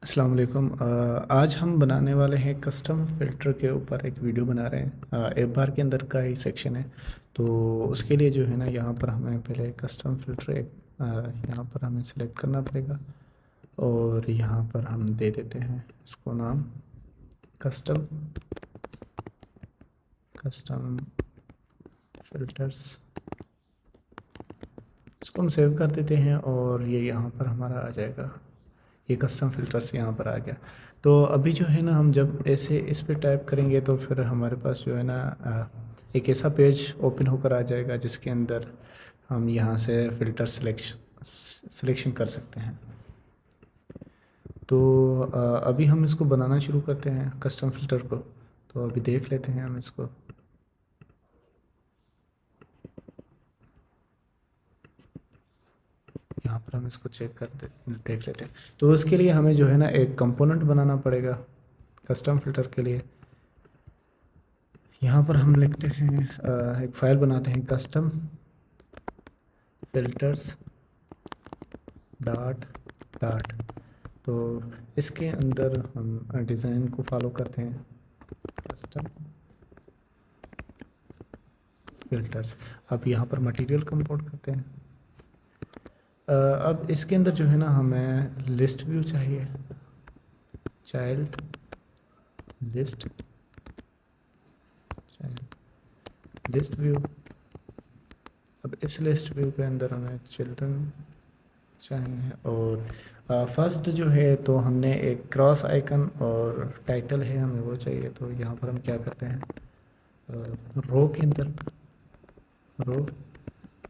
अस्सलाम वालेकुम। आज हम बनाने वाले हैं कस्टम फ़िल्टर के ऊपर एक वीडियो बना रहे हैं। ऐप बार के अंदर का ही सेक्शन है। तो उसके लिए जो है ना यहाँ पर हमें पहले कस्टम फ़िल्टर यहाँ पर हमें सेलेक्ट करना पड़ेगा और यहाँ पर हम दे देते हैं इसको नाम कस्टम कस्टम फ़िल्टर्स। इसको हम सेव कर देते हैं और ये यहाँ पर हमारा आ जाएगा। ये कस्टम फ़िल्टर्स यहाँ पर आ गया। तो अभी जो है ना हम जब ऐसे इस पे टाइप करेंगे तो फिर हमारे पास जो है ना एक ऐसा पेज ओपन होकर आ जाएगा जिसके अंदर हम यहाँ से फ़िल्टर सिलेक्शन कर सकते हैं। तो अभी हम इसको बनाना शुरू करते हैं कस्टम फ़िल्टर को। तो अभी देख लेते हैं हम इसको। यहाँ पर हम इसको देख लेते हैं। तो उसके लिए हमें जो है ना एक कंपोनेंट बनाना पड़ेगा कस्टम फ़िल्टर के लिए। यहाँ पर हम लिखते हैं एक फ़ाइल बनाते हैं कस्टम फ़िल्टर्स डॉट डॉट। तो इसके अंदर हम डिज़ाइन को फॉलो करते हैं कस्टम फ़िल्टर्स। अब यहाँ पर मटेरियल को इंपोर्ट करते हैं। अब इसके अंदर जो है ना हमें लिस्ट व्यू चाहिए, चाइल्ड लिस्ट लिस्ट व्यू। अब इस लिस्ट व्यू के अंदर हमें चिल्ड्रन चाहिए और फर्स्ट जो है तो हमने एक क्रॉस आइकन और टाइटल है हमें वो चाहिए। तो यहाँ पर हम क्या करते हैं रो के अंदर रो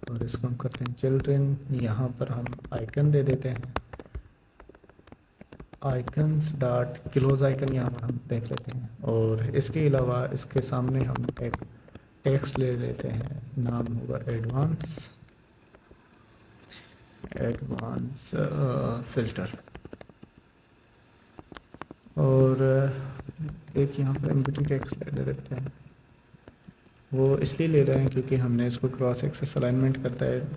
और इसको हम करते हैं चिल्ड्रन। यहाँ पर हम आइकन दे देते हैं आइकन्स डॉट क्लोज आइकन। यहाँ पर हम देख लेते हैं और इसके अलावा इसके सामने हम एक टेक्स्ट ले लेते हैं, नाम होगा एडवांस फ़िल्टर। और एक यहाँ पर एम्प्टी टेक्स्ट ले लेते हैं। वो इसलिए ले रहे हैं क्योंकि हमने इसको क्रॉस एक्सेस अलाइनमेंट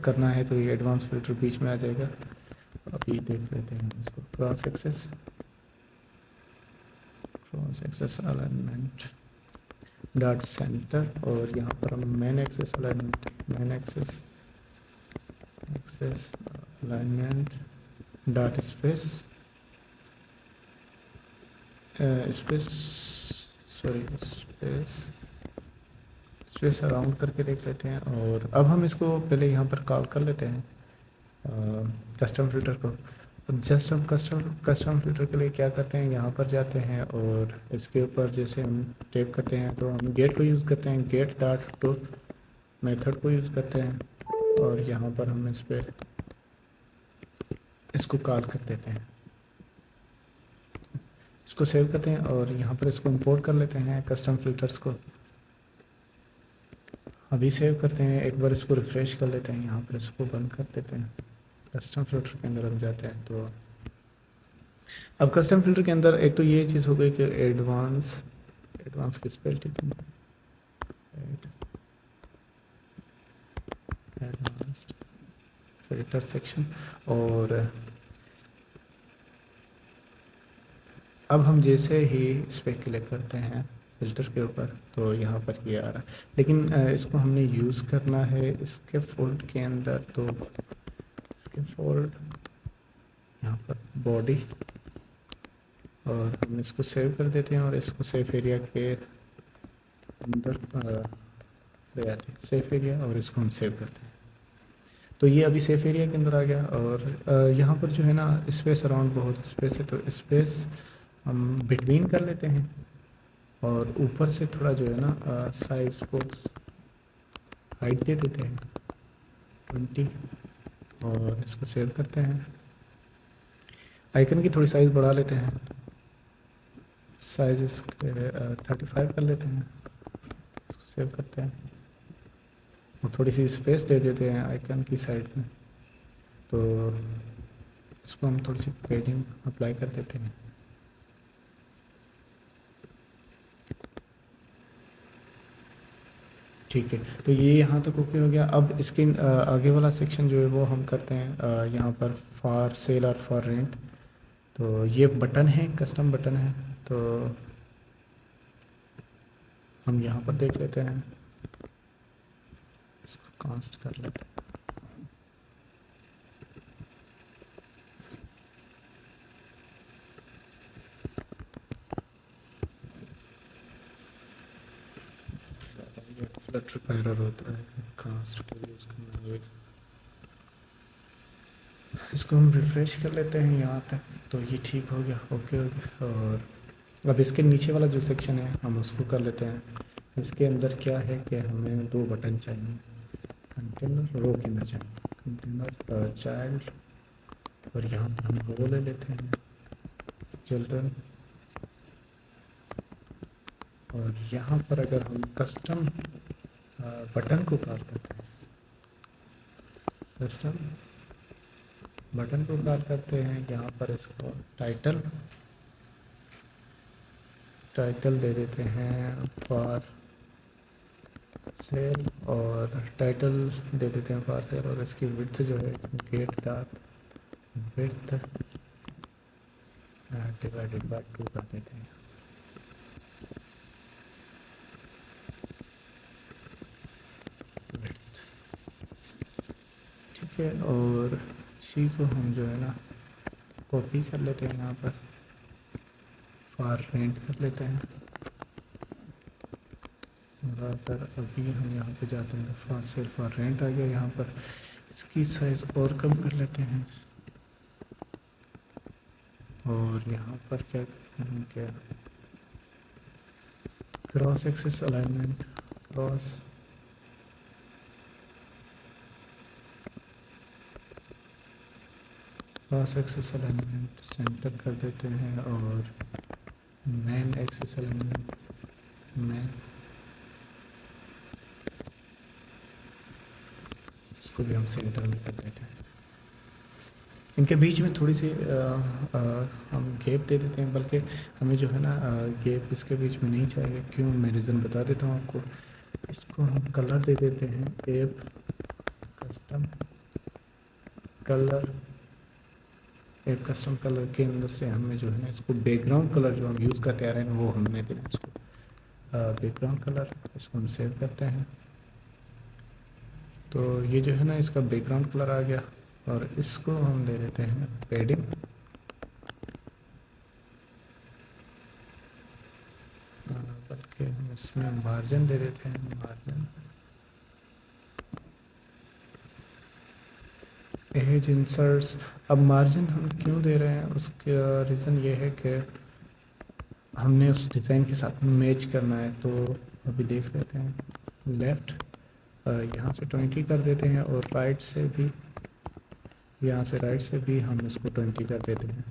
करना है तो ये एडवांस फ़िल्टर बीच में आ जाएगा। अभी देख लेते हैं इसको cross axis alignment dot centre और यहाँ पर हम main axis alignment dot space space around करके देख लेते हैं। और अब हम इसको पहले यहाँ पर कॉल कर लेते हैं कस्टम फ़िल्टर को। अब जस्ट हम कस्टम फ़िल्टर के लिए क्या करते हैं, यहाँ पर जाते हैं और इसके ऊपर जैसे हम टाइप करते हैं तो हम गेट को यूज़ करते हैं, गेट डॉट टू मेथड को यूज़ करते हैं और यहाँ पर हम इस पर इसको कॉल कर देते हैं, इसको सेव करते हैं और यहाँ पर इसको इंपोर्ट कर लेते हैं कस्टम फ़िल्टर्स को। अभी सेव करते हैं, एक बार इसको रिफ़्रेश कर लेते हैं, यहाँ पर इसको बंद कर देते हैं। कस्टम फ़िल्टर के अंदर हम जाते हैं तो अब कस्टम फ़िल्टर के अंदर एक तो ये चीज़ हो गई कि एडवांस की स्पेल ठीक है, एडवांस्ड फ़िल्टर सेक्शन। और अब हम जैसे ही इस पर क्लिक करते हैं फ़िल्टर के ऊपर तो यहाँ पर ये आ रहा है, लेकिन इसको हमने यूज़ करना है इसके फोल्ड के अंदर। तो इसके फोल्ड यहाँ पर बॉडी और हम इसको सेव कर देते हैं और इसको सेफ एरिया के अंदर ले आते हैं, सेफ एरिया, और इसको हम सेव करते हैं। तो ये अभी सेफ एरिया के अंदर आ गया। और यहाँ पर जो है ना स्पेस अराउंड बहुत स्पेस है तो स्पेस हम बिटवीन कर लेते हैं और ऊपर से थोड़ा जो है ना साइज बॉक्स हाइट दे देते हैं 20 और इसको सेव करते हैं। आइकन की थोड़ी साइज़ बढ़ा लेते हैं, साइज इसके 35 कर लेते हैं, इसको सेव करते हैं और थोड़ी सी स्पेस दे देते हैं आइकन की साइड में। तो इसको हम थोड़ी सी पेडिंग अप्लाई कर देते हैं। ठीक है, तो ये यहाँ तक ओके हो गया। अब इसके आगे वाला सेक्शन जो है वो हम करते हैं यहाँ पर फॉर सेल और फॉर रेंट। तो ये बटन है, कस्टम बटन है। तो हम यहाँ पर देख लेते हैं, इसको कास्ट कर लेते हैं। ये फ्लटर का एरर होता है कि कास्ट को यूज़ करना है। इसको हम रिफ़्रेश कर लेते हैं यहाँ तक, तो ये ठीक हो गया, ओके हो गया। और अब इसके नीचे वाला जो सेक्शन है हम उसको कर लेते हैं। इसके अंदर क्या है कि हमें दो बटन चाहिए, कंटेनर रो के अंदर चाहिए, कंटेनर चाइल्ड, और यहाँ पर हम रो ले लेते हैं चिल्ड्रन। और यहाँ पर अगर हम कस्टम बटन को कॉल करते हैं, कस्टम बटन को कॉल करते हैं, यहाँ पर इसको टाइटल दे देते हैं फॉर सेल, और टाइटल दे देते हैं फॉर सेल, और इसकी विड्थ जो है get dot width divided by 2 कर देते हैं। विड्थ ठीक है, और इसी को हम जो है ना कॉपी कर लेते हैं, यहाँ पर फॉर रेंट कर लेते हैं। ज़्यादातर अभी हम यहाँ पे जाते हैं, फॉर सेल फॉर रेंट आ गया यहाँ पर। इसकी साइज़ और कम कर लेते हैं, और यहाँ पर क्या करते हैं, क्या cross axis alignment, cross axis alignment centre कर देते हैं, और मेन एक्सिस अलाइनमेंट मेन, इसको भी हम सेंटर में कर देते हैं। इनके बीच में थोड़ी सी हम गैप दे देते हैं, बल्कि हमें जो है ना गैप इसके बीच में नहीं चाहिए। क्यों, मैं रीज़न बता देता हूँ आपको। इसको हम कलर दे देते हैं, एप कस्टम कलर, एक कस्टम कलर के अंदर से हमें जो है ना इसको बैकग्राउंड कलर जो हम यूज़ करते आ रहे हैं वो हमने देना है इसको, बैकग्राउंड कलर। इसको हम सेव करते हैं, तो ये जो है ना इसका बैकग्राउंड कलर आ गया। और इसको हम दे देते हैं पेडिंग, बल्कि हम इसमें मार्जिन दे देते हैं, मार्जिन एज इंसर्ट्स। अब मार्जिन हम क्यों दे रहे हैं, उसका रीज़न ये है कि हमने उस डिज़ाइन के साथ मैच करना है। तो अभी देख लेते हैं, लेफ़्ट यहाँ से 20 कर देते हैं, और राइट से भी, यहाँ से राइट से भी हम इसको 20 कर देते हैं।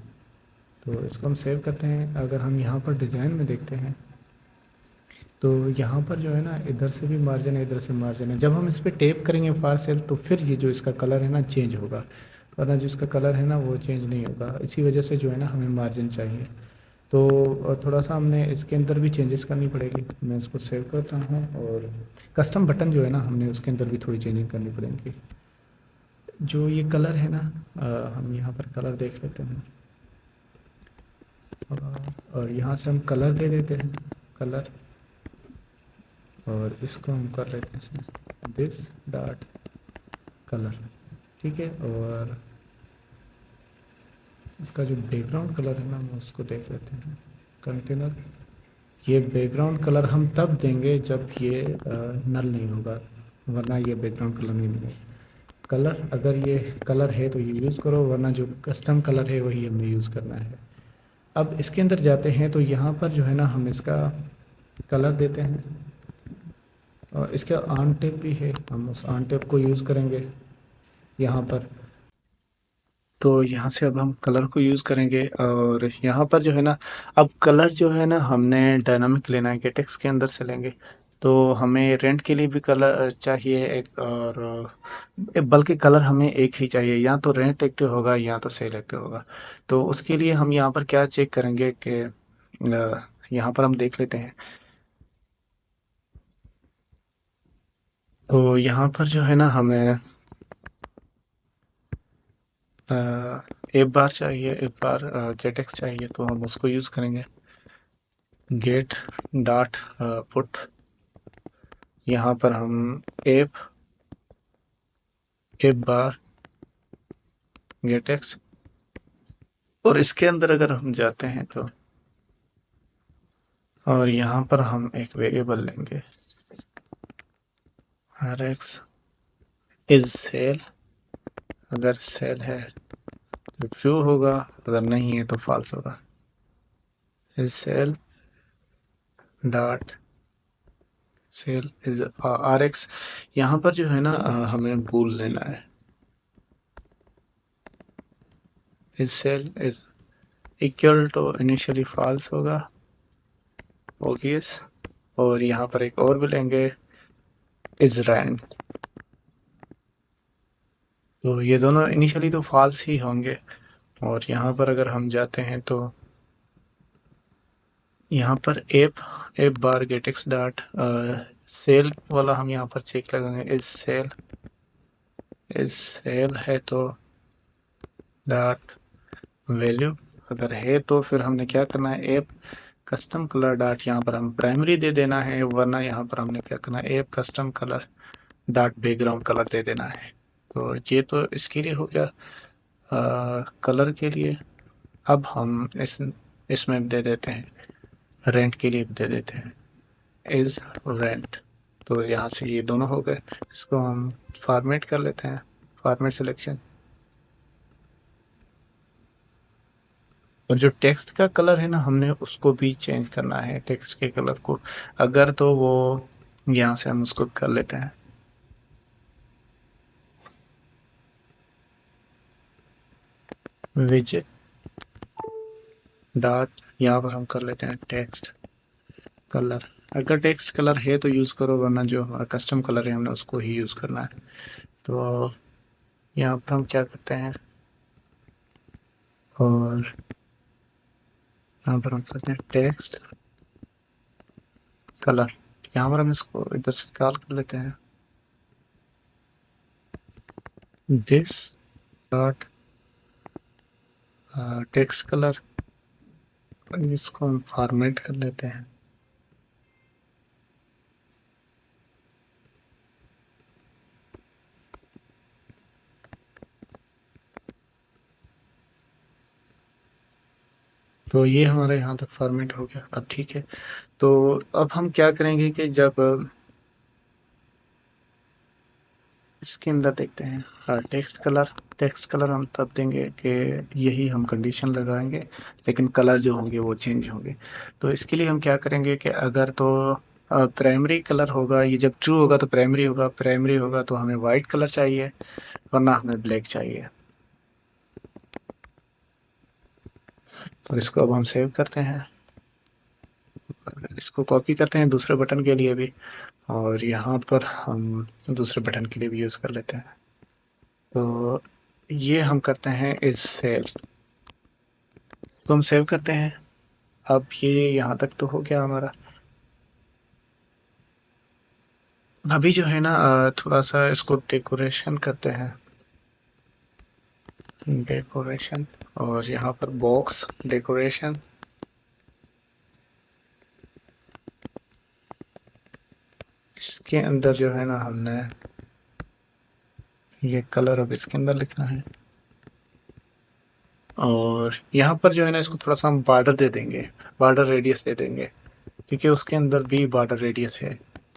तो इसको हम सेव करते हैं। अगर हम यहाँ पर डिज़ाइन में देखते हैं तो यहाँ पर जो है ना इधर से भी मार्जिन है, इधर से मार्जिन है। जब हम इस पर टैप करेंगे फार सेल तो फिर ये जो इसका कलर है ना चेंज होगा, वरना जो इसका कलर है ना वो चेंज नहीं होगा। इसी वजह से जो है ना हमें मार्जिन चाहिए। तो थोड़ा सा हमने इसके अंदर भी चेंजेस करनी पड़ेगी। मैं इसको सेव करता हूँ, और कस्टम बटन जो है ना हमने उसके अंदर भी थोड़ी चेंजिंग करनी पड़ेगी। जो ये कलर है ना, हम यहाँ पर कलर देख लेते हैं, और यहाँ से हम कलर दे देते हैं, कलर, और इसको हम कर लेते हैं दिस डॉट कलर, ठीक है। और इसका जो बैकग्राउंड कलर है ना हम उसको देख लेते हैं, कंटेनर। ये बैकग्राउंड कलर हम तब देंगे जब ये नल नहीं होगा, वरना ये बैकग्राउंड कलर नहीं देंगे। कलर, अगर ये कलर है तो ये यूज़ करो, वरना जो कस्टम कलर है वही हमने यूज़ करना है। अब इसके अंदर जाते हैं, तो यहाँ पर जो है ना हम इसका कलर देते हैं, और इसका ऑन टेप भी है, हम उस ऑन टेप को यूज़ करेंगे यहाँ पर। तो यहाँ से अब हम कलर को यूज़ करेंगे, और यहाँ पर जो है ना अब कलर जो है ना हमने डायनामिक लेना है, गेटेक्स के अंदर से लेंगे। तो हमें रेंट के लिए भी कलर चाहिए एक, और बल्कि कलर हमें एक ही चाहिए, या तो रेंट एक्टिव होगा या तो सेल एक्टिव होगा। तो उसके लिए हम यहाँ पर क्या चेक करेंगे कि यहाँ पर हम देख लेते हैं। तो यहाँ पर जो है ना हमें एक बार चाहिए, एक बार गेट एक्स चाहिए, तो हम उसको यूज़ करेंगे। गेट डॉट पुट, यहाँ पर हम एप एप बार गेट एक्स, और इसके अंदर अगर हम जाते हैं तो, और यहाँ पर हम एक वेरिएबल लेंगे आर एक्स इज सेल। अगर सेल है तो ट्रू होगा, अगर नहीं है तो फॉल्स होगा। Is cell dot sale is R X. यहाँ पर जो है ना हमें बूल लेना है। Is sale is equal to initially false होगा, ओबियस। और यहाँ पर एक और भी लेंगे, इज रैंक। तो ये दोनों इनिशियली तो फॉल्स ही होंगे। और यहाँ पर अगर हम जाते हैं तो यहाँ पर एप बार गेटेक्स डॉट सेल वाला हम यहाँ पर चेक लगाएंगे। इज सेल है तो डॉट वैल्यू, अगर है तो फिर हमने क्या करना है, एप कस्टम कलर डॉट, यहाँ पर हम प्राइमरी दे देना है, वरना यहाँ पर हमने क्या करना है, app custom colour dot background colour दे देना है। तो ये तो इसके लिए हो गया कलर के लिए। अब हम इसमें दे देते हैं रेंट के लिए दे देते हैं इज रेंट। तो यहाँ से ये दोनों हो गए। इसको हम फॉर्मेट कर लेते हैं, फॉर्मेट सिलेक्शन। और जो टेक्स्ट का कलर है ना, हमने उसको भी चेंज करना है, टेक्स्ट के कलर को। अगर तो वो यहाँ से हम उसको कर लेते हैं विजेट डॉट, यहाँ पर हम कर लेते हैं टेक्स्ट कलर। अगर टेक्स्ट कलर है तो यूज़ करो, वरना जो हमारा कस्टम कलर है हमने उसको ही यूज़ करना है। तो यहाँ पर हम क्या करते हैं, और यहाँ पर हम करते हैं टेक्स्ट कलर। यहाँ पर हम इसको इधर से कॉल कर लेते हैं दिस डॉट टेक्स्ट कलर। इसको हम फॉर्मेट कर लेते हैं। तो ये हमारे यहाँ तक फॉर्मेट हो गया। अब ठीक है, तो अब हम क्या करेंगे कि जब इसके अंदर देखते हैं टेक्स्ट कलर हम तब देंगे कि यही हम कंडीशन लगाएंगे, लेकिन कलर जो होंगे वो चेंज होंगे। तो इसके लिए हम क्या करेंगे कि अगर तो प्राइमरी कलर होगा, ये जब ट्रू होगा तो प्राइमरी होगा तो हमें वाइट कलर चाहिए, वरना हमें ब्लैक चाहिए। और इसको अब हम सेव करते हैं, इसको कॉपी करते हैं दूसरे बटन के लिए भी, और यहाँ पर हम दूसरे बटन के लिए भी यूज़ कर लेते हैं। तो ये हम करते हैं इज सेल, इसको हम सेव करते हैं। अब ये यहाँ तक तो हो गया हमारा। अभी जो है ना थोड़ा सा इसको डेकोरेशन करते हैं, डेकोरेशन, और यहाँ पर बॉक्स डेकोरेशन। इसके अंदर जो है ना हमने ये कलर अब इसके अंदर लिखना है, और यहाँ पर जो है ना इसको थोड़ा सा हम बॉर्डर दे देंगे, बॉर्डर रेडियस दे देंगे, क्योंकि उसके अंदर भी बॉर्डर रेडियस है।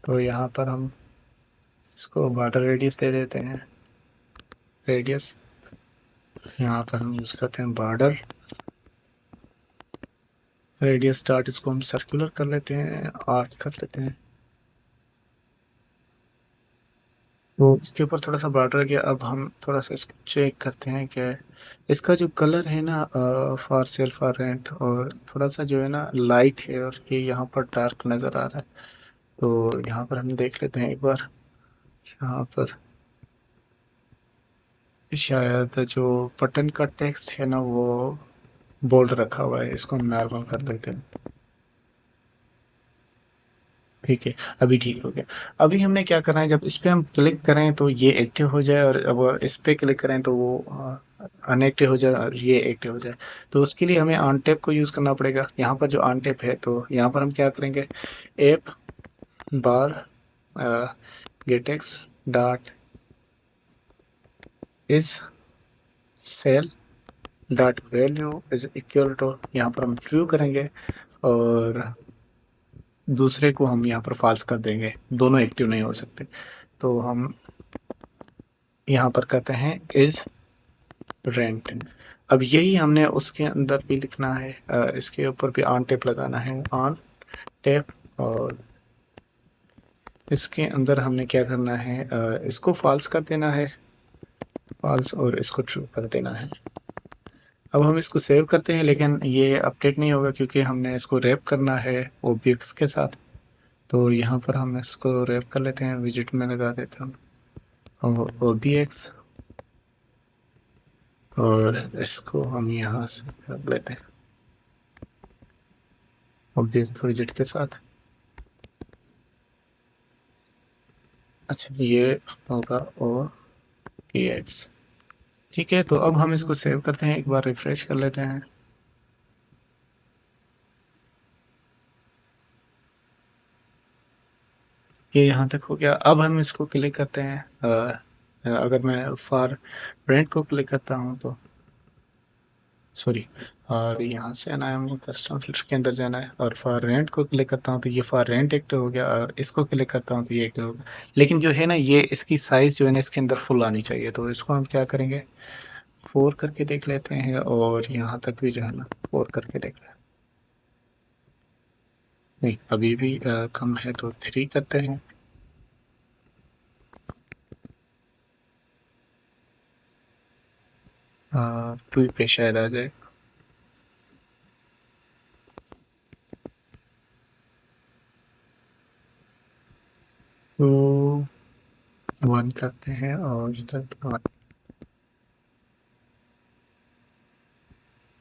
तो यहाँ पर हम इसको बॉर्डर रेडियस दे देते हैं, रेडियस। यहाँ पर हम यूज़ करते हैं बॉर्डर रेडियस डॉट, इसको हम सर्कुलर कर लेते हैं, 8 कर लेते हैं। तो इसके ऊपर थोड़ा सा बॉर्डर गया। अब हम थोड़ा सा इसको चेक करते हैं कि इसका जो कलर है ना फॉर सेल फॉर रेंट, और थोड़ा सा जो है ना लाइट है, और ये यहाँ पर डार्क नज़र आ रहा है। तो यहाँ पर हम देख लेते हैं एक बार, यहाँ पर शायद जो बटन का टेक्स्ट है ना वो बोल्ड रखा हुआ है, इसको हम नॉर्मल कर देते हैं। ठीक है, अभी ठीक हो गया। अभी हमने क्या करना है, जब इस पे हम क्लिक करें तो ये एक्टिव हो जाए, और अब इस पे क्लिक करें तो वो अनएक्टिव हो जाए और ये एक्टिव हो जाए। तो उसके लिए हमें ऑन टैप को यूज़ करना पड़ेगा। यहाँ पर जो ऑन टैप है तो यहाँ पर हम क्या करेंगे, app bar get text dot is cell dot value is equal to, यहाँ पर हम ट्रू करेंगे और दूसरे को हम यहाँ पर फॉल्स कर देंगे, दोनों एक्टिव नहीं हो सकते। तो हम यहाँ पर कहते हैं इज रेंट। अब यही हमने उसके अंदर भी लिखना है, इसके ऊपर भी ऑन टेप लगाना है, ऑन टेप। और इसके अंदर हमने क्या करना है, इसको फॉल्स कर देना है, फॉल्स, और इसको ट्रू कर देना है। अब हम इसको सेव करते हैं, लेकिन ये अपडेट नहीं होगा क्योंकि हमने इसको रैप करना है ओबीएक्स के साथ। तो यहाँ पर हम इसको रैप कर लेते हैं, विजिट में लगा देते हैं ओबीएक्स, और इसको हम यहाँ से कर लेते हैं ऑब्जेक्ट विजिट के साथ। अच्छा, ये होगा ओ पी एक्स। ठीक है, तो अब हम इसको सेव करते हैं, एक बार रिफ्रेश कर लेते हैं। ये यहाँ तक हो गया। अब हम इसको क्लिक करते हैं, अगर मैं फॉर रेंट को क्लिक करता हूँ तो सॉरी, और यहाँ से आना है, हमको कस्टम फिल्टर के अंदर जाना है, और फॉर रेंट को क्लिक करता हूँ तो ये फॉर रेंट एक्टिव हो गया, और इसको क्लिक करता हूँ तो ये एक्टिव हो गया। लेकिन जो है ना, ये इसकी साइज़ जो है ना, इसके अंदर फुल आनी चाहिए। तो इसको हम क्या करेंगे, 4 करके देख लेते हैं, और यहाँ तक भी जो है ना 4 करके देख लें। नहीं, अभी भी कम है, तो 3 करते हैं। टू पे शायद आ जाए। तो 1 करते हैं, और इधर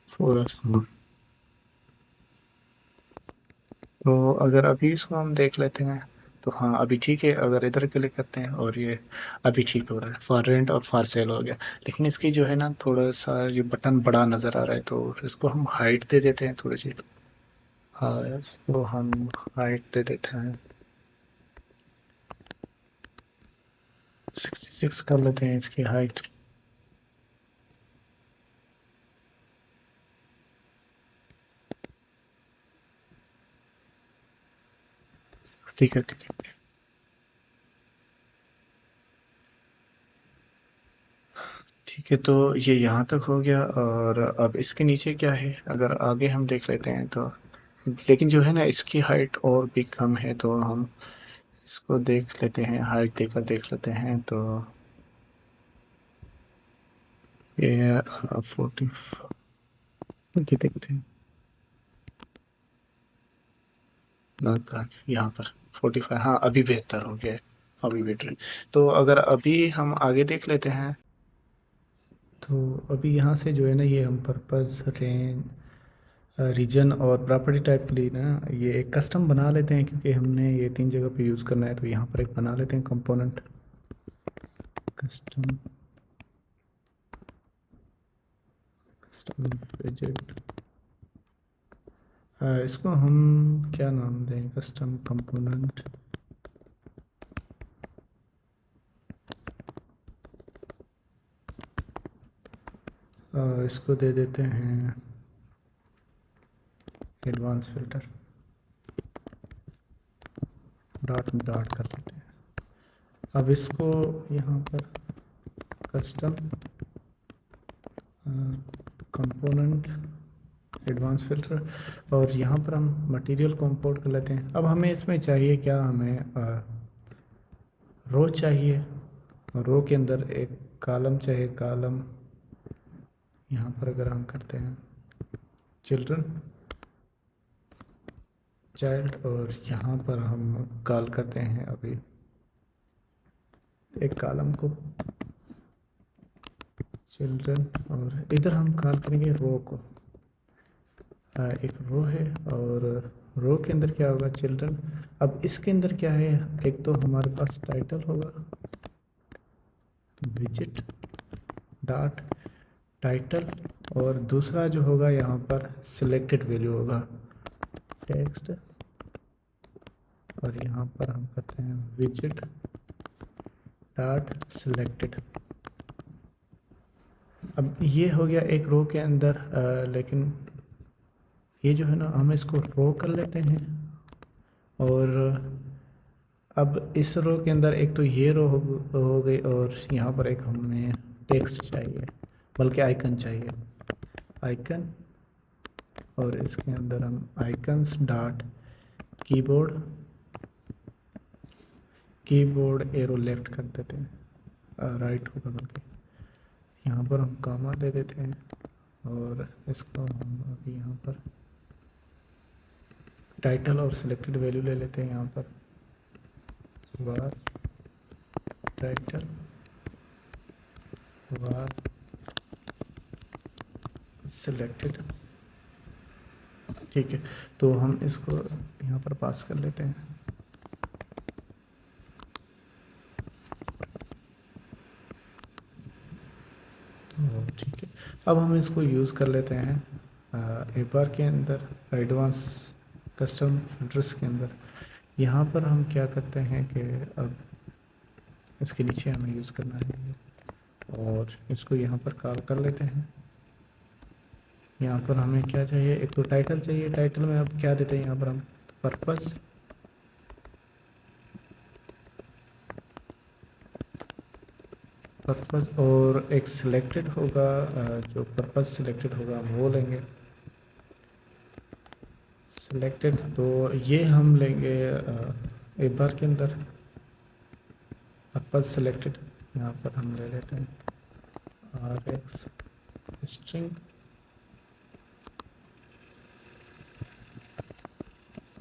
4। तो अगर अभी इसको हम देख लेते हैं तो हाँ, अभी ठीक है। अगर इधर क्लिक करते हैं और ये अभी ठीक हो रहा है, फॉर रेंट और फॉर सेल हो गया। लेकिन इसकी जो है ना, थोड़ा सा ये बटन बड़ा नज़र आ रहा है, तो इसको हम हाइट दे देते हैं थोड़ी सी। हाँ, इसको हम हाइट दे देते हैं, 66 कर लेते हैं इसकी हाइट। ठीक है, ठीक है। तो ये यहाँ तक हो गया, और अब इसके नीचे क्या है, अगर आगे हम देख लेते हैं तो, लेकिन जो है ना, इसकी हाइट और भी कम है, तो हम इसको देख लेते हैं, हाइट देकर देख लेते हैं। तो ये 40 देखते हैं, यहाँ पर 45। हाँ, अभी बेहतर हो गया है, अभी बेटर है। तो अगर अभी हम आगे देख लेते हैं, तो अभी यहाँ से जो है ना, ये हम पर्पस रेंज रीजन और प्रॉपर्टी टाइप के लिए ना, ये एक कस्टम बना लेते हैं, क्योंकि हमने ये 3 जगह पे यूज़ करना है। तो यहाँ पर एक बना लेते हैं कंपोनेंट कस्टम, कस्टम विजेट। इसको हम क्या नाम दें, कस्टम कंपोनेंट। इसको दे देते हैं एडवांस फिल्टर, डॉट डॉट कर देते हैं। अब इसको यहाँ पर कस्टम कंपोनेंट एडवांस फिल्टर, और यहाँ पर हम मटेरियल को इंपोर्ट कर लेते हैं। अब हमें इसमें चाहिए क्या, हमें रो चाहिए, रो के अंदर एक कॉलम चाहिए, कॉलम। यहाँ पर अगर हम करते हैं चिल्ड्रन चाइल्ड, और यहाँ पर हम कॉल करते हैं अभी एक कॉलम को चिल्ड्रन, और इधर हम कॉल करेंगे रो को। एक रो है, और रो के अंदर क्या होगा, चिल्ड्रन। अब इसके अंदर क्या है, एक तो हमारे पास टाइटल होगा विजिट डॉट टाइटल, और दूसरा जो होगा यहाँ पर सिलेक्टेड वैल्यू होगा टेक्स्ट, और यहाँ पर हम करते हैं विजिट डॉट सिलेक्टेड। अब ये हो गया एक रो के अंदर, लेकिन ये जो है ना हम इसको रो कर लेते हैं, और अब इस रो के अंदर एक तो ये रो हो गई, और यहाँ पर एक हमें टेक्स्ट चाहिए, बल्कि आइकन चाहिए, आइकन, और इसके अंदर हम icons dot keyboard, keyboard arrow left कर देते हैं, राइट होगा बल्कि, यहाँ पर हम कॉमा दे देते हैं, और इसको हम अभी यहाँ पर टाइटल और सिलेक्टेड वैल्यू ले लेते हैं, यहाँ पर वार टाइटल वार सिलेक्टेड। ठीक है, तो हम इसको यहाँ पर पास कर लेते हैं। तो ठीक है, अब हम इसको यूज़ कर लेते हैं एक बार के अंदर एडवांस कस्टम फिल्टर्स के अंदर। यहाँ पर हम क्या करते हैं कि अब इसके नीचे हमें यूज़ करना है, और इसको यहाँ पर कॉल कर लेते हैं। यहाँ पर हमें क्या चाहिए, एक तो टाइटल चाहिए, टाइटल में अब क्या देते हैं यहाँ पर हम पर्पस, पर्पस, और एक सिलेक्टेड होगा, जो पर्पस सिलेक्टेड होगा हम वो लेंगे सिलेक्टेड। तो ये हम लेंगे एक बार के अंदर पर्पस सिलेक्टेड, यहाँ पर हम ले लेते हैं R X string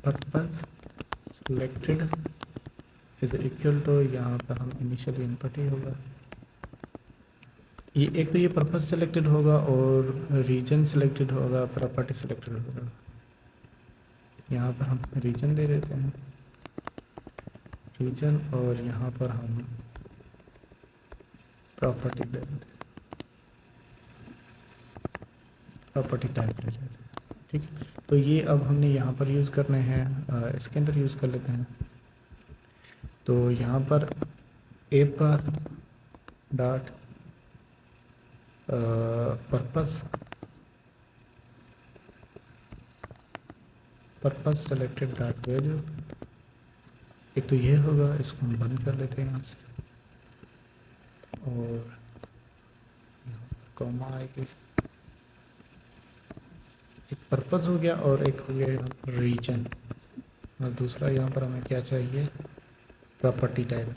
purpose selected is equal to, यहाँ पर हम इनिशियल इनपुट ही होगा, ये एक तो ये पर्पस सिलेक्टेड होगा, और रीजन सिलेक्टेड होगा, प्रॉपर्टी सिलेक्टेड होगा। यहाँ पर हम रीजन दे देते हैं, रीजन, और यहाँ पर हम प्रॉपर्टी दे देते हैं, प्रॉपर्टी टाइप ले लेते हैं। ठीक है, तो ये अब हमने यहाँ पर यूज़ करने हैं, इसके अंदर यूज़ कर लेते हैं। तो यहाँ पर ए पर dot purpose, purpose selected dot value, एक तो ये होगा, इसको हम बंद कर लेते हैं यहाँ से, और यहाँ पर कॉमा आएगी, एक पर्पस हो गया और एक हो गया यहाँ पर रीजन, और दूसरा यहाँ पर हमें क्या चाहिए, प्रॉपर्टी टाइप।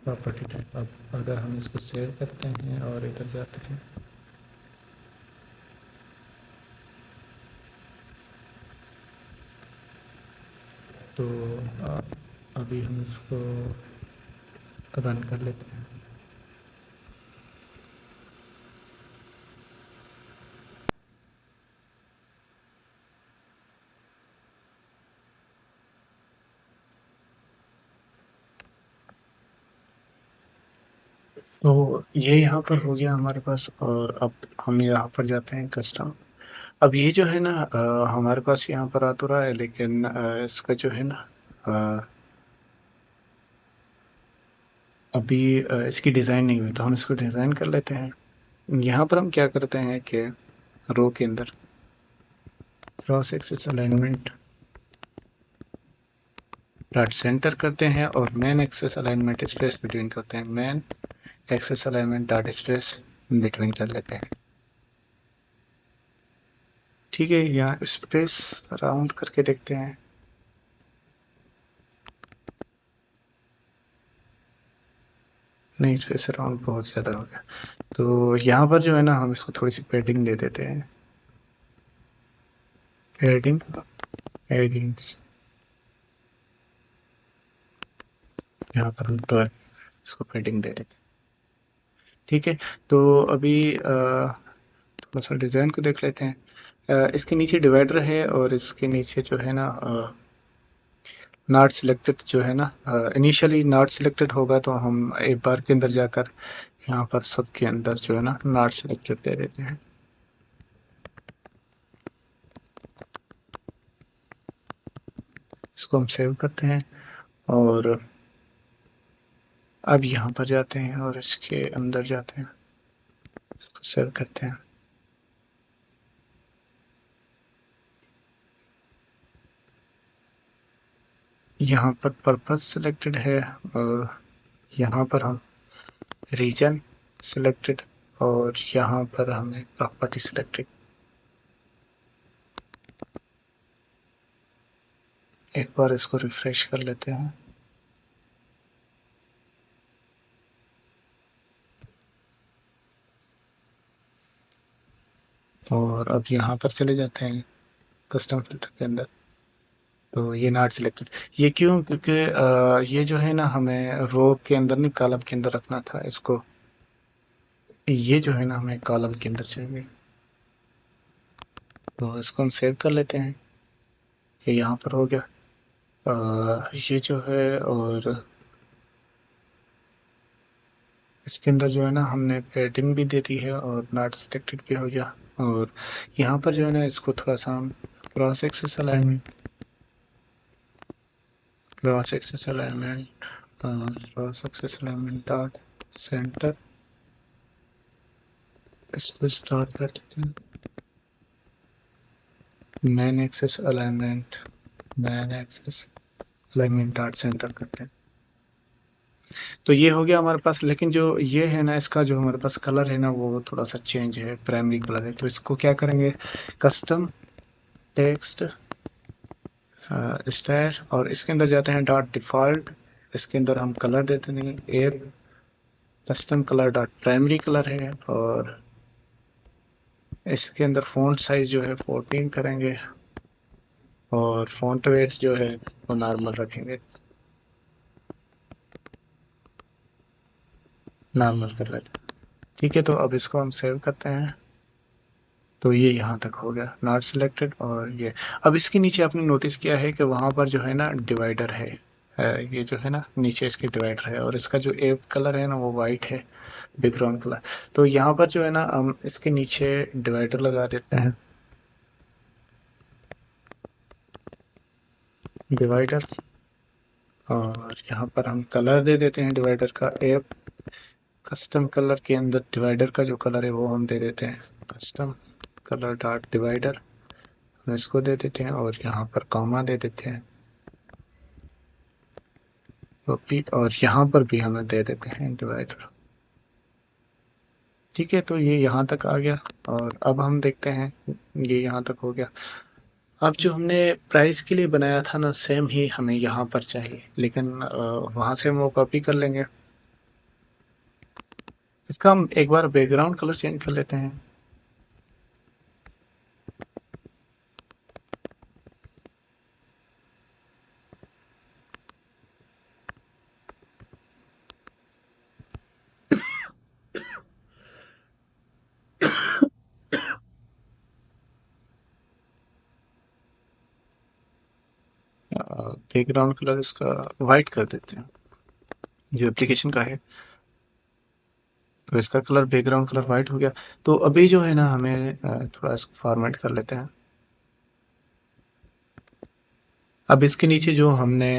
प्रॉपर्टी टाइप, अब अगर हम इसको सेव करते हैं और इधर जाते हैं, तो अभी हम इसको रन कर लेते हैं। तो ये यहाँ पर हो गया हमारे पास, और अब हम यहाँ पर जाते हैं कस्टम। अब ये जो है ना हमारे पास यहाँ पर आ तो रहा है, लेकिन इसका जो है ना अभी इसकी डिज़ाइन नहीं हुई, तो हम इसको डिज़ाइन कर लेते हैं। यहाँ पर हम क्या करते हैं कि रो के अंदर cross axis alignment dot centre करते हैं, और main axis alignment space between करते हैं, main axis alignment dot space between कर लेते हैं। ठीक है, यहाँ स्पेस राउंड करके देखते हैं। नहीं, स्पेस राउंड बहुत ज़्यादा हो गया, तो यहाँ पर जो है ना हम इसको थोड़ी सी पैडिंग दे देते हैं, पैडिंग एडिंग्स, यहाँ पर हम तो इसको पैडिंग दे देते हैं। ठीक है, तो अभी थोड़ा सा डिज़ाइन को देख लेते हैं। इसके नीचे डिवाइडर है, और इसके नीचे जो है ना नॉट सिलेक्टेड जो है ना, इनिशियली नॉट सिलेक्टेड होगा तो हम एक बार के अंदर जाकर यहाँ पर सब के अंदर जो है ना नॉट सिलेक्टेड दे देते हैं। इसको हम सेव करते हैं और अब यहाँ पर जाते हैं और इसके अंदर जाते हैं, इसको सेव करते हैं। यहाँ पर पर्पस सिलेक्टेड है और यहाँ पर हम रीजन सिलेक्टेड और यहाँ पर हमें प्रॉपर्टी सिलेक्टेड। एक बार इसको रिफ्रेश कर लेते हैं। और अब यहाँ पर चले जाते हैं कस्टम फिल्टर के अंदर। तो ये नॉट सिलेक्टेड, ये क्यों? क्योंकि ये जो है ना हमें रो के अंदर नहीं कॉलम के अंदर रखना था इसको। ये जो है ना हमें कॉलम के अंदर चाहिए, तो इसको हम सेव कर लेते हैं। ये यहाँ पर हो गया। ये जो है और इसके अंदर जो है ना हमने पैडिंग भी दे दी है और नॉट सिलेक्टेड भी हो गया। और यहाँ पर जो है ना इसको थोड़ा सा हम cross axis alignment dot centre, इसको स्टार्ट कर देते हैं। Man axis alignment dot centre करते हैं। तो ये हो गया हमारे पास। लेकिन जो ये है ना इसका जो हमारे पास कलर है ना वो थोड़ा सा चेंज है, प्राइमरी कलर है। तो इसको क्या करेंगे, कस्टम टेक्स्ट स्टाइल और इसके अंदर जाते हैं डॉट डिफ़ॉल्ट। इसके अंदर हम कलर देते हैं air custom colour dot primary colour है और इसके अंदर फ़ॉन्ट साइज़ जो है 14 करेंगे और फ़ॉन्ट वेट जो है वो नॉर्मल रखेंगे, नॉर्मल कर लेते हैं। ठीक है, तो अब इसको हम सेव करते हैं। तो ये यहाँ तक हो गया नॉट सिलेक्टेड। और ये अब इसके नीचे आपने नोटिस किया है कि वहाँ पर जो है ना डिवाइडर है, ये जो है ना नीचे इसके डिवाइडर है और इसका जो एप कलर है ना वो वाइट है, बैकग्राउंड कलर। तो यहाँ पर जो है ना हम इसके नीचे डिवाइडर लगा देते हैं, डिवाइडर। और यहाँ पर हम कलर दे देते हैं डिवाइडर का, एप कस्टम कलर के अंदर डिवाइडर का जो कलर है वो हम दे देते हैं कस्टम कलर डॉट डिवाइडर, हम इसको दे देते हैं और यहाँ पर कॉमा दे देते हैं कॉपी और यहाँ पर भी हमें दे देते हैं डिवाइडर। ठीक है, तो ये यहाँ तक आ गया और अब हम देखते हैं ये यहाँ तक हो गया। अब जो हमने प्राइस के लिए बनाया था ना सेम ही हमें यहाँ पर चाहिए, लेकिन वहाँ से हम वो कॉपी कर लेंगे। इसका हम एक बार बैकग्राउंड कलर चेंज कर लेते हैं। बैकग्राउंड कलर इसका वाइट कर देते हैं जो एप्लीकेशन का है। तो इसका कलर बैकग्राउंड कलर वाइट हो गया। तो अभी जो है ना हमें थोड़ा इसको फॉर्मेट कर लेते हैं। अब इसके नीचे जो हमने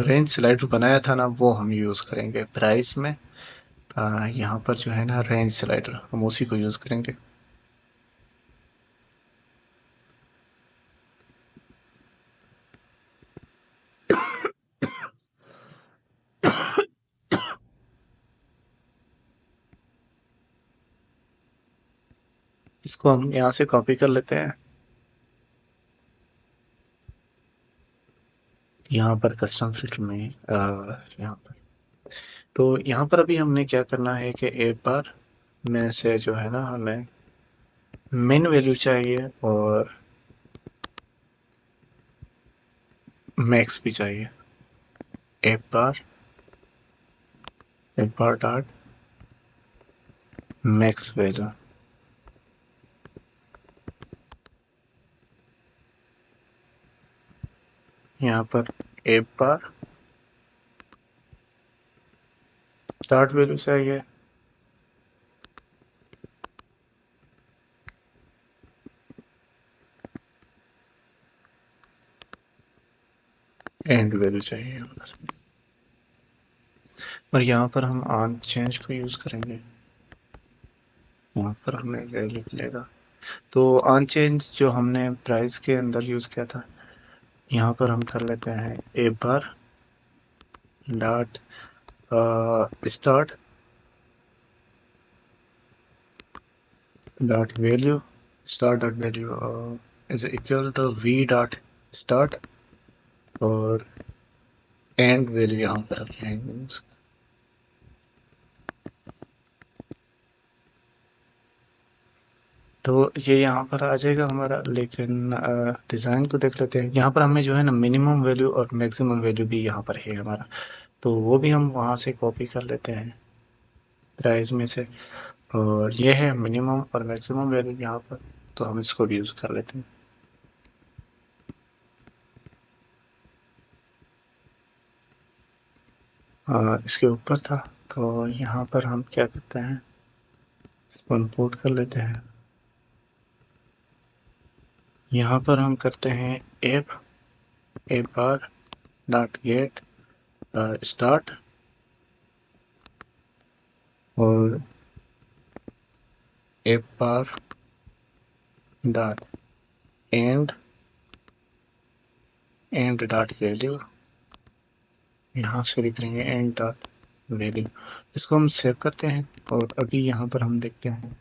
रेंज स्लाइडर बनाया था ना वो हम यूज़ करेंगे प्राइस में। यहाँ पर जो है ना रेंज स्लाइडर हम उसी को यूज़ करेंगे। इसको हम यहाँ से कॉपी कर लेते हैं, यहाँ पर कस्टम फिल्टर में यहाँ पर। तो यहाँ पर अभी हमने क्या करना है कि एक बार में से जो है ना हमें मेन वैल्यू चाहिए और मैक्स भी चाहिए। एक बार डॉट मैक्स वैल्यू, यहाँ पर ए बार स्टार्ट वैल्यू चाहिए, एंड वैल्यू चाहिए हमारे, और यहाँ पर हम ऑन चेंज को यूज़ करेंगे, वहाँ पर हमें वैल्यू मिलेगा। तो ऑन चेंज जो हमने प्राइस के अंदर यूज़ किया था, यहाँ पर हम कर लेते हैं a bar dot start dot value, start dot value is equal to v dot start, और एंड वैल्यू यहाँ पर रखेंगे। तो ये यहाँ पर आ जाएगा हमारा, लेकिन डिज़ाइन को देख लेते हैं। यहाँ पर हमें जो है ना मिनिमम वैल्यू और मैक्सिमम वैल्यू भी यहाँ पर है हमारा, तो वो भी हम वहाँ से कॉपी कर लेते हैं प्राइस में से, और ये है मिनिमम और मैक्सिमम वैल्यू यहाँ पर, तो हम इसको भी यूज़ कर लेते हैं। इसके ऊपर था, तो यहाँ पर हम क्या करते हैं, इसको इंपोर्ट कर लेते हैं। यहाँ पर हम करते हैं f a bar dot get start, और a bar dot end dot value, यहाँ से लिख लेंगे एंड डॉट वैल्यू। इसको हम सेव करते हैं, और अभी यहाँ पर हम देखते हैं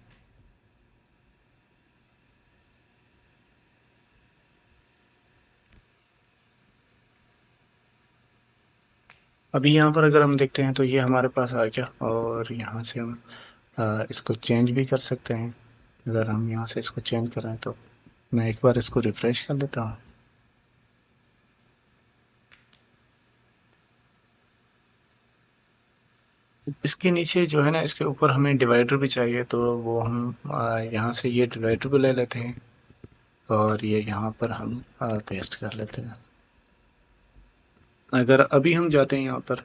अभी यहाँ पर अगर हम देखते हैं तो ये हमारे पास आ गया, और यहाँ से हम इसको चेंज भी कर सकते हैं। अगर हम यहाँ से इसको चेंज करें तो मैं एक बार इसको रिफ़्रेश कर लेता हूँ। इसके नीचे जो है ना, इसके ऊपर हमें डिवाइडर भी चाहिए, तो वो हम यहाँ से ये डिवाइडर को ले लेते हैं, और ये यहाँ पर हम पेस्ट कर लेते हैं। अगर अभी हम जाते हैं यहाँ पर,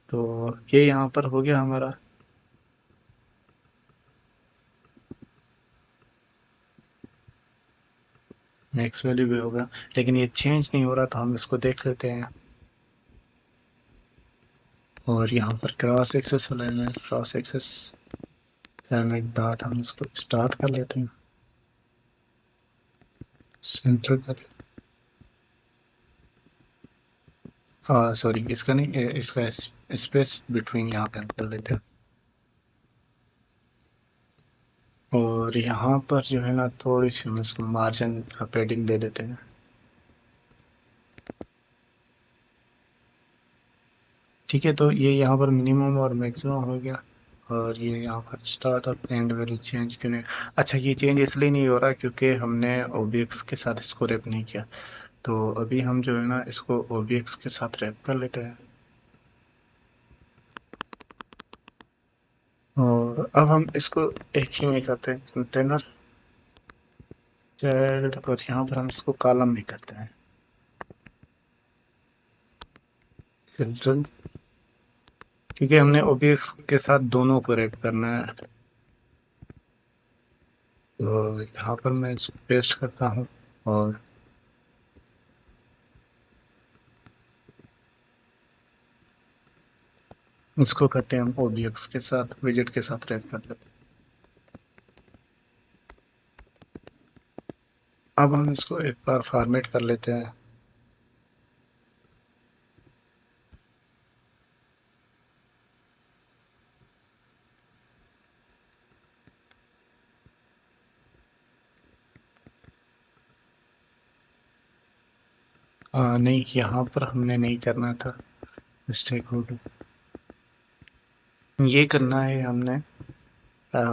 तो ये यहाँ पर हो गया हमारा। नेक्स्ट वैल्यू भी होगा, लेकिन ये चेंज नहीं हो रहा, तो हम इसको देख लेते हैं। और यहाँ पर cross axis alignment, cross axis alignment dot, हम इसको स्टार्ट कर लेते हैं, सेंटर कर, हाँ सॉरी इसका नहीं, इसका स्पेस बिटवीन यहाँ पे हम कर लेते हैं। और यहाँ पर जो है ना, थोड़ी सी हम इसको मार्जिन पेडिंग दे देते हैं। ठीक है, तो ये यहाँ पर मिनिमम और मैक्सिमम हो गया, और ये यहाँ पर स्टार्ट और एंड वैल्यू चेंज क्यों नहीं, अच्छा ये चेंज इसलिए नहीं हो रहा क्योंकि हमने ओबीएक्स के साथ इसको रैप नहीं किया। तो अभी हम जो है ना, इसको ओबीएक्स के साथ रैप कर लेते हैं, और अब हम इसको एक ही में करते हैं, कंटेनर चाइल्ड, और यहाँ पर हम इसको कॉलम में करते हैं, चिल्ड्रन, क्योंकि हमने ओबीएक्स के साथ दोनों को रैप करना है। तो यहाँ पर मैं इसको पेस्ट करता हूँ, और इसको करते हैं हम ओबीएक्स के साथ, विजेट के साथ रैप कर लेते हैं। अब हम इसको एक बार फॉर्मेट कर लेते हैं। नहीं, यहाँ पर हमने नहीं करना था, मिस्टेक हो गई। ये करना है हमने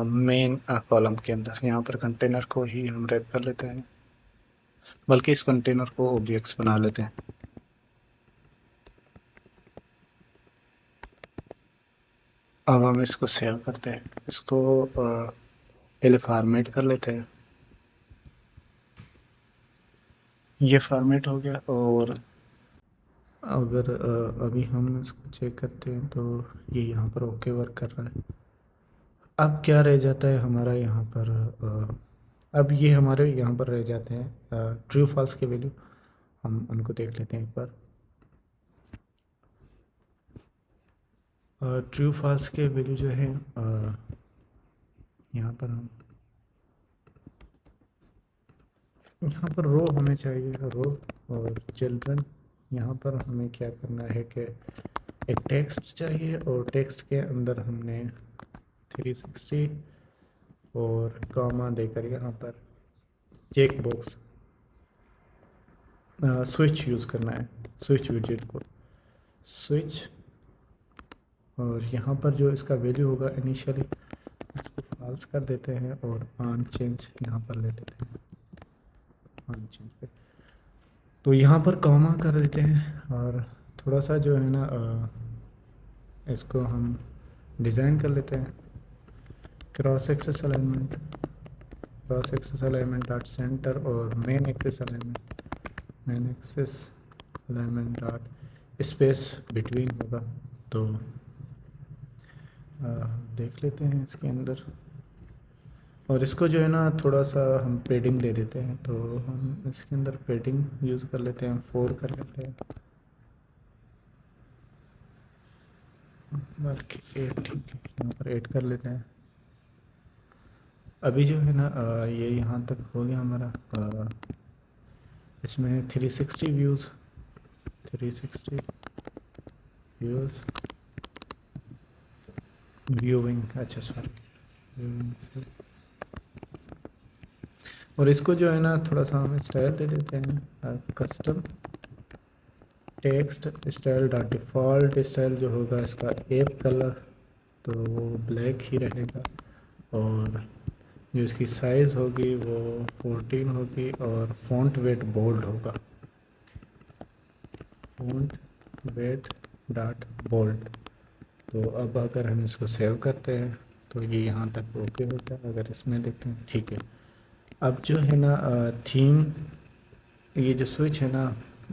मेन कॉलम के अंदर, यहाँ पर कंटेनर को ही हम रैप कर लेते हैं, बल्कि इस कंटेनर को ओबीएक्स बना लेते हैं। अब हम इसको सेव करते हैं, इसको पहले फॉर्मेट कर लेते हैं। ये फॉर्मेट हो गया, और अगर अभी हम इसको चेक करते हैं तो ये यहाँ पर ओके वर्क कर रहा है। अब क्या रह जाता है हमारा यहाँ पर, अब ये हमारे यहाँ पर रह जाते हैं ट्रू फॉल्स के वैल्यू। हम उनको देख लेते हैं एक बार। ट्रू फॉल्स के वैल्यू जो है यहाँ पर हम यहाँ पर रो हमें चाहिए, रो और चिल्ड्रन। यहाँ पर हमें क्या करना है कि एक टेक्स्ट चाहिए और टेक्स्ट के अंदर हमने 360 और कॉमा देकर यहाँ पर चेक बॉक्स स्विच यूज़ करना है, स्विच विजेट को स्विच। और यहाँ पर जो इसका वैल्यू होगा इनिशियली उसको फॉल्स कर देते हैं और ऑन चेंज यहाँ पर ले लेते हैं, ऑन चेंज पे। तो यहाँ पर कॉमा कर देते हैं और थोड़ा सा जो है ना इसको हम डिज़ाइन कर लेते हैं। Cross axis alignment, cross axis alignment dot centre और main axis alignment, main axis alignment dot space between होगा। तो देख लेते हैं इसके अंदर। और इसको जो है ना थोड़ा सा हम पेडिंग दे देते हैं, तो हम इसके अंदर पेडिंग यूज़ कर लेते हैं, 4 कर लेते हैं, बल्कि 8 ठीक है, यहाँ पर 8 कर लेते हैं। अभी जो है ना ये यहाँ तक हो गया हमारा। इसमें 360 व्यूज़, 360 व्यूज़ व्यूइंग, अच्छा सॉरी व्यूइंग से। और इसको जो है ना थोड़ा सा हम स्टाइल दे देते हैं, custom text style dot default style जो होगा इसका एप कलर, तो वो ब्लैक ही रहेगा। और जो इसकी साइज़ होगी वो 14 होगी और फ़ॉन्ट वेट बोल्ड होगा, फ़ॉन्ट वेट डॉट बोल्ड। तो अब अगर हम इसको सेव करते हैं तो ये यहाँ तक ओके होता है। अगर इसमें देखते हैं ठीक है। अब जो है ना थीम, ये जो स्विच है ना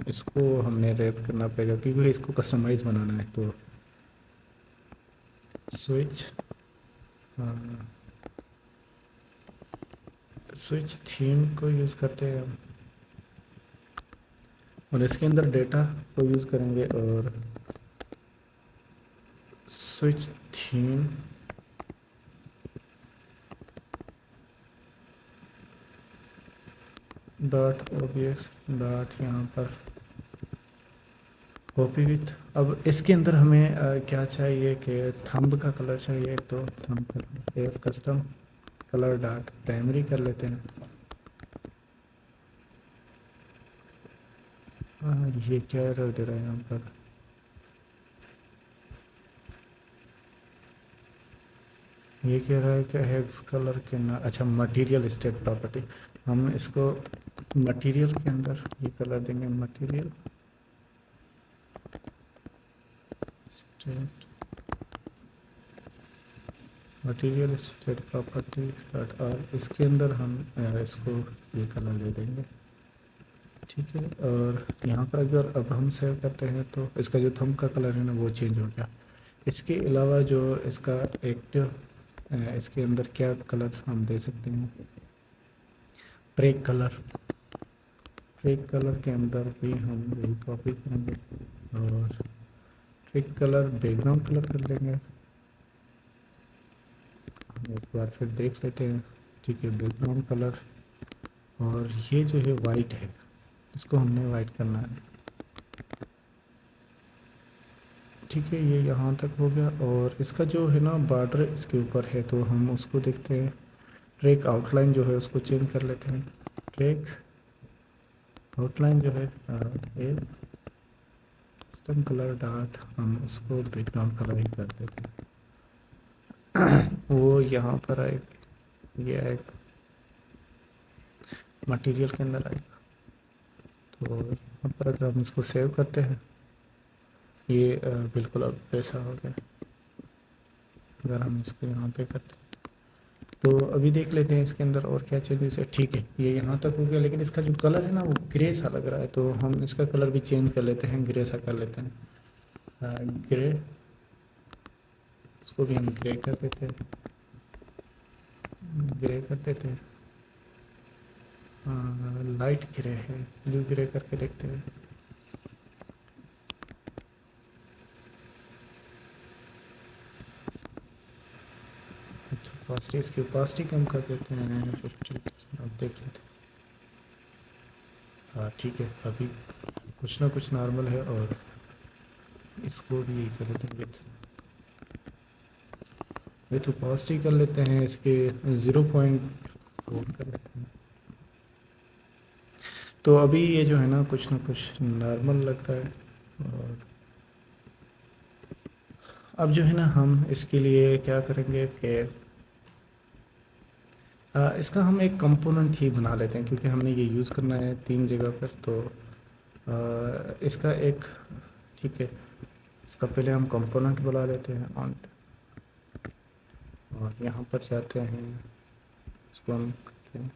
इसको हमने रैप करना पड़ेगा क्योंकि इसको कस्टमाइज़ बनाना है। तो स्विच स्विच थीम को यूज़ करते हैं हम और इसके अंदर डेटा को यूज़ करेंगे और स्विच थीम डॉट ओबीएक्स डॉट यहाँ पर कॉपी विथ। अब इसके अंदर हमें क्या चाहिए कि थंब का कलर चाहिए, तो थंब का एक कस्टम कलर डॉट प्राइमरी कर लेते हैं। ये क्या एरर दे रहा है यहाँ पर, ये कह रहा है कि हेक्स कलर के ना, अच्छा मटेरियल स्टेट प्रॉपर्टी, हम इसको मटेरियल के अंदर ये कलर देंगे, material state, material state property dot are, इसके अंदर हम इसको ये कलर दे देंगे, ठीक है। और यहाँ पर अगर अब हम सेव करते हैं तो इसका जो थंब का कलर है ना वो चेंज हो गया। इसके अलावा जो इसका एक्टिव इसके अंदर क्या कलर हम दे सकते हैं, ट्रैक कलर, ट्रैक कलर के अंदर भी हम यही कॉपी करेंगे और ट्रैक कलर बैकग्राउंड कलर कर लेंगे। हम एक बार फिर देख लेते हैं, ठीक है, बैकग्राउंड कलर। और ये जो है वाइट है, इसको हमने वाइट करना है, ठीक है। ये यहाँ तक हो गया। और इसका जो है ना बॉर्डर इसके ऊपर है, तो हम उसको देखते हैं, ट्रैक आउटलाइन जो है उसको चेंज कर लेते हैं। ट्रैक आउटलाइन जो है कस्टम कलर डॉट, हम उसको बैकग्राउंड कलर ही कर देते हैं। वो यहाँ पर आएगा, ये आएगा मटेरियल के अंदर आएगा। तो यहाँ पर अगर हम इसको सेव करते हैं, ये बिल्कुल अब ऐसा हो गया। अगर हम इसको यहाँ पे करते हैं तो अभी देख लेते हैं इसके अंदर और क्या चेंजेस है। ठीक है, ये यहाँ तक हो गया, लेकिन इसका जो कलर है ना वो ग्रे सा लग रहा है, तो हम इसका कलर भी चेंज कर लेते हैं, ग्रे सा कर लेते हैं। ग्रे, इसको भी हम ग्रे कर देते हैं, ग्रे कर देते हैं। लाइट ग्रे है, ब्लू ग्रे करके देखते हैं। अच्छा, ओपासिटी, इसकी ओपासिटी कम कर देते हैं 50%, अब देख लेते हैं। हाँ ठीक है, अभी कुछ ना कुछ नॉर्मल है, और इसको भी यही कर लेते हैं, विथ ओपासिटी कर लेते हैं, इसके 0.4 कर लेते हैं। तो अभी ये जो है ना कुछ नॉर्मल लग रहा है। और अब जो है ना हम इसके लिए क्या करेंगे कि इसका हम एक कंपोनेंट ही बना लेते हैं, क्योंकि हमने ये यूज़ करना है 3 जगह पर। तो इसका एक, ठीक है, इसका पहले हम कंपोनेंट बना लेते हैं ऑन, और यहाँ पर जाते हैं, इसको हम करते हैं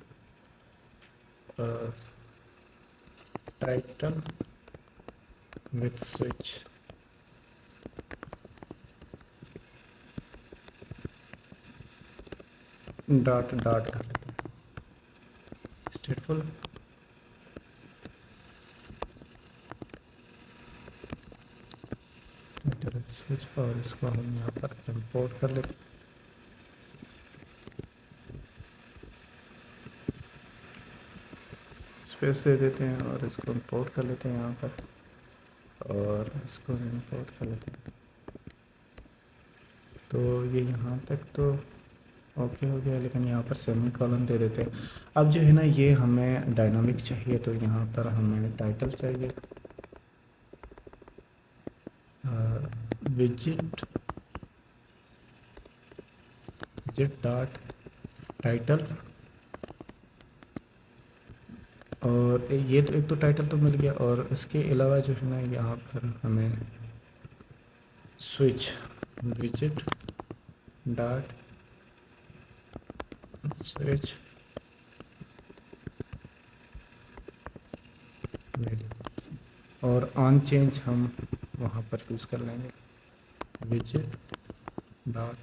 title with switch, dot dot कर लेते हैं, स्टेटफुल। टाइटल विथ स्विच, और इसको हम यहाँ पर इंपोर्ट कर लेते हैं। स्पेस दे देते हैं और इसको इंपोर्ट कर लेते हैं यहाँ पर, और इसको इंपोर्ट कर लेते हैं। तो ये यहाँ तक तो ओके हो गया, लेकिन यहाँ पर सेमी कॉलन दे देते हैं। अब जो है ना ये हमें डायनामिक चाहिए, तो यहाँ पर हमें टाइटल चाहिए, विजिट विजिट डॉट टाइटल। और ये तो एक तो टाइटल तो मिल गया, और इसके अलावा जो है ना यहाँ पर हमें स्विच विजिट डॉट स्विच और ऑन चेंज हम वहाँ पर यूज़ कर लेंगे, विजिट डॉट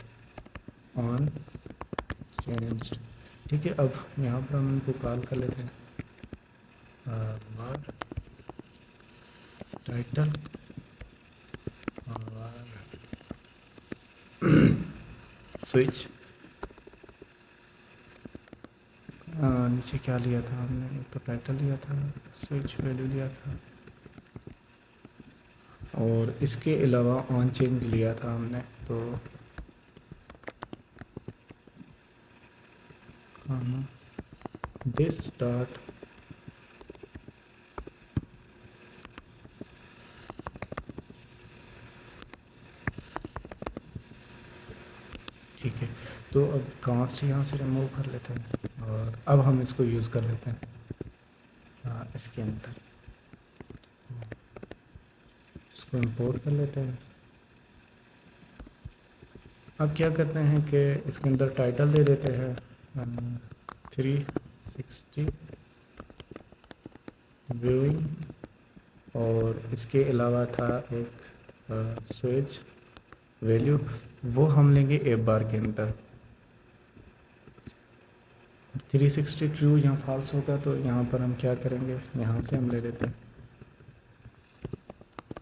ऑन चेंज। ठीक है, अब यहाँ पर हम इनको कॉल कर लेते हैं, var टाइटल और स्विच। नीचे क्या लिया था हमने, एक तो टाइटल लिया था, स्विच वैल्यू लिया था, और इसके अलावा ऑन चेंज लिया था हमने। तो दिस डॉट ठीक है, तो अब कांस्ट यहाँ से रिमूव कर लेते हैं, और अब हम इसको यूज़ कर लेते हैं इसके अंदर, इसको इंपोर्ट कर लेते हैं। अब क्या करते हैं कि इसके अंदर टाइटल दे देते हैं 360 व्यूइंग, और इसके अलावा था एक स्विच वैल्यू, वो हम लेंगे ए बार के अंदर। 360 ट्रू यहाँ फॉल्स होगा, तो यहाँ पर हम क्या करेंगे, यहाँ से हम ले लेते हैं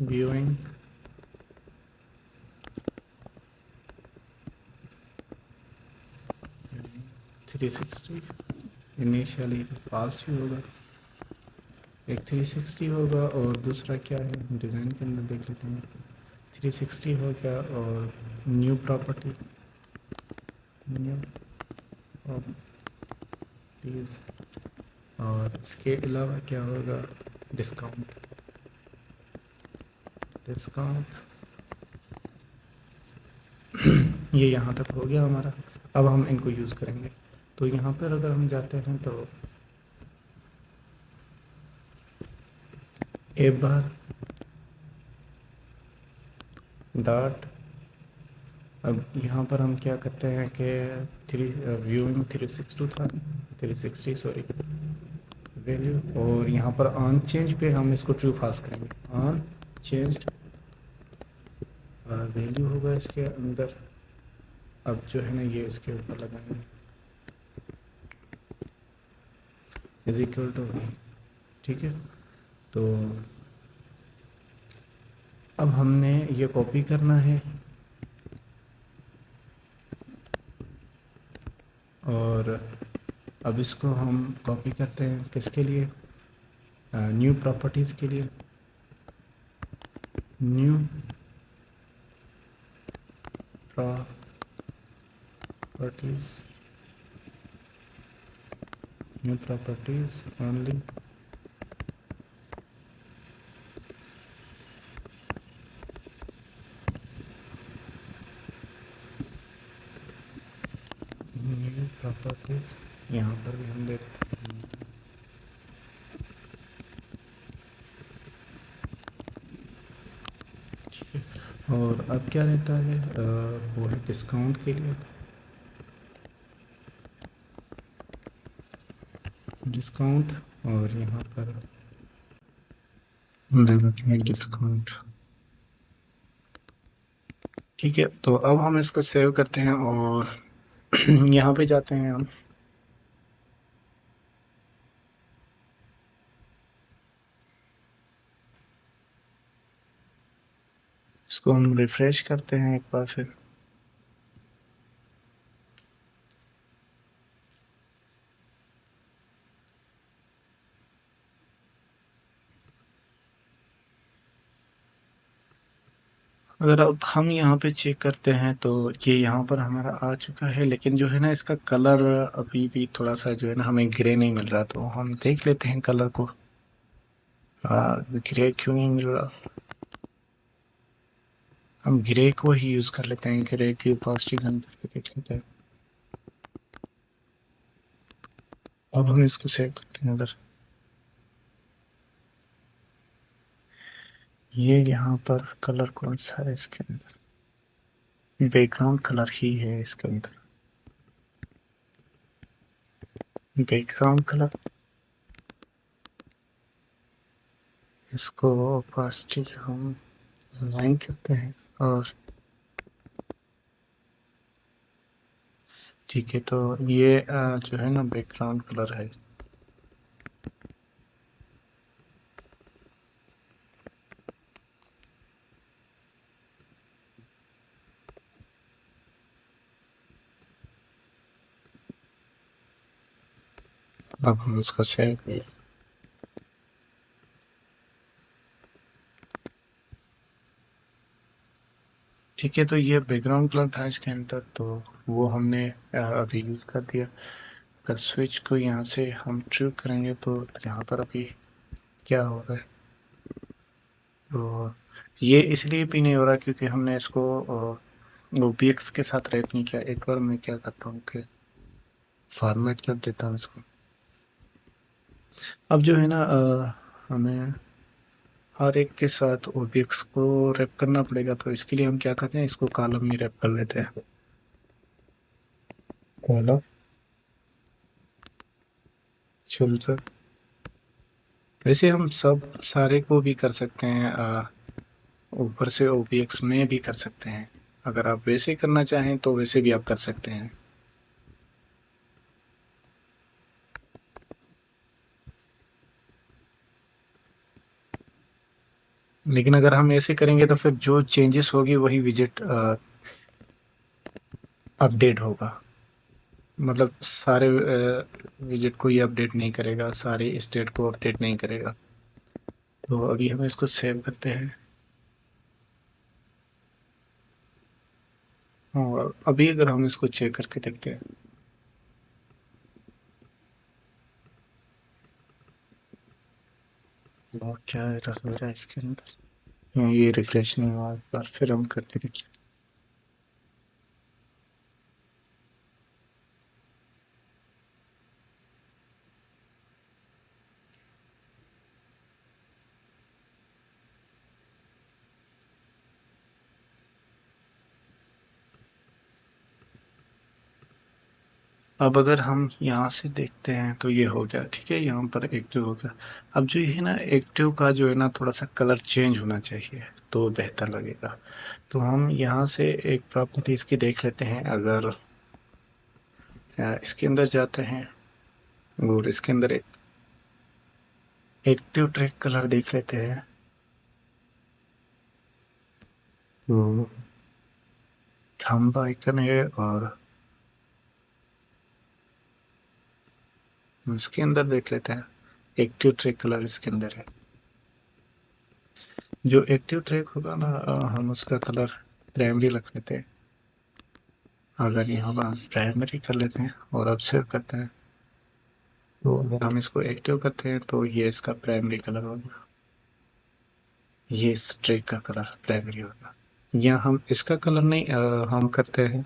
व्यूइंग थ्री सिक्सटी, इनिशियली तो फॉल्स ही होगा, एक 360 होगा, और दूसरा क्या है डिज़ाइन के अंदर देख लेते हैं, 360 हो गया, और न्यू प्रॉपर्टी, न्यू प्रॉपर्टीज, और इसके अलावा क्या होगा, डिस्काउंट, डिस्काउंट। ये यहाँ तक हो गया हमारा। अब हम इनको यूज़ करेंगे, तो यहाँ पर अगर हम जाते हैं तो एक बार डॉट अब यहाँ पर हम क्या करते हैं कि थ्री व्यूइंग 360 था, 360 सॉरी वैल्यू, और यहाँ पर ऑन चेंज पे हम इसको ट्रू फास्ट करेंगे। ऑन चेंज्ड वैल्यू होगा इसके अंदर। अब जो है ना ये इसके ऊपर लगाएंगे इज इक्वल टू, ठीक है। तो अब हमने ये कॉपी करना है और अब इसको हम कॉपी करते हैं किसके लिए, न्यू प्रॉपर्टीज़ के लिए। New properties, new properties only, new properties यहाँ पर भी हम दे देते हैं। ठीक है, और अब क्या रहता है, वो है डिस्काउंट के लिए, डिस्काउंट, और यहाँ पर दे देते हैं डिस्काउंट। ठीक है, तो अब हम इसको सेव करते हैं और यहाँ पे जाते हैं हम, इसको हम रिफ्रेश करते हैं एक बार फिर। अगर अब हम यहाँ पे चेक करते हैं तो ये यहाँ पर हमारा आ चुका है, लेकिन जो है ना इसका कलर अभी भी थोड़ा सा जो है ना हमें ग्रे नहीं मिल रहा, तो हम देख लेते हैं कलर को। ग्रे क्यों नहीं मिल रहा, हम ग्रे को ही यूज़ कर लेते हैं, ग्रे की पॉजिटिव रन करके देख लेते हैं। अब हम इसको सेव करते हैं अगर, ये यहाँ पर कलर कौन सा है इसके अंदर, बैकग्राउंड कलर ही है इसके अंदर, बैकग्राउंड कलर। इसको ओपेसिटी हम 9 करते हैं और ठीक है, तो ये जो है ना बैकग्राउंड कलर है। अब हम इसको सेव करें। ठीक है, तो ये बैकग्राउंड कलर था इसके अंदर, तो वो हमने अभी यूज़ कर दिया। अगर स्विच को यहाँ से हम ट्रू करेंगे तो यहाँ पर अभी क्या होगा, तो ये इसलिए भी नहीं हो रहा क्योंकि हमने इसको OBX के साथ रैप नहीं किया। एक बार मैं क्या करता हूँ कि फॉर्मेट कर देता हूँ इसको। अब जो है ना हमें हर एक के साथ OBX को रैप करना पड़ेगा, तो इसके लिए हम क्या करते हैं, इसको कॉलम में रैप कर लेते हैं। कॉलम शुल्क, वैसे हम सब सारे को भी कर सकते हैं, ऊपर से OBX में भी कर सकते हैं। अगर आप वैसे करना चाहें तो वैसे भी आप कर सकते हैं। लेकिन अगर हम ऐसे करेंगे तो फिर जो चेंजेस होगी वही विजिट अपडेट होगा, मतलब सारे विजिट को ये अपडेट नहीं करेगा, सारे स्टेट को अपडेट नहीं करेगा। तो अभी हम इसको सेव करते हैं और अभी अगर हम इसको चेक करके देखते हैं, और क्या एरर हो रहा है इसके अंदर, ये रिफ्रेश नहीं हुआ, एक बार फिर हम करके देखिए। अब अगर हम यहाँ से देखते हैं तो ये हो गया, ठीक है, यहाँ पर एक्टिव हो गया। अब जो ये ना एक्टिव का जो है ना थोड़ा सा कलर चेंज होना चाहिए तो बेहतर लगेगा। तो हम यहाँ से एक प्रॉपर्टी इसकी देख लेते हैं। अगर इसके अंदर जाते हैं और इसके अंदर एक एक्टिव ट्रैक कलर देख लेते हैं। तो थंब आइकन है और इसके अंदर देख लेते हैं एक्टिव ट्रैक कलर इसके अंदर है। जो एक्टिव ट्रैक होगा ना हम उसका कलर प्राइमरी रख लेते हैं। अगर यहाँ पर हम प्राइमरी कर लेते हैं और अब सेव करते हैं तो अगर हम इसको एक्टिव करते हैं तो ये इसका प्राइमरी कलर होगा, ये इस ट्रैक का कलर प्राइमरी होगा। या हम इसका कलर नहीं हम करते हैं,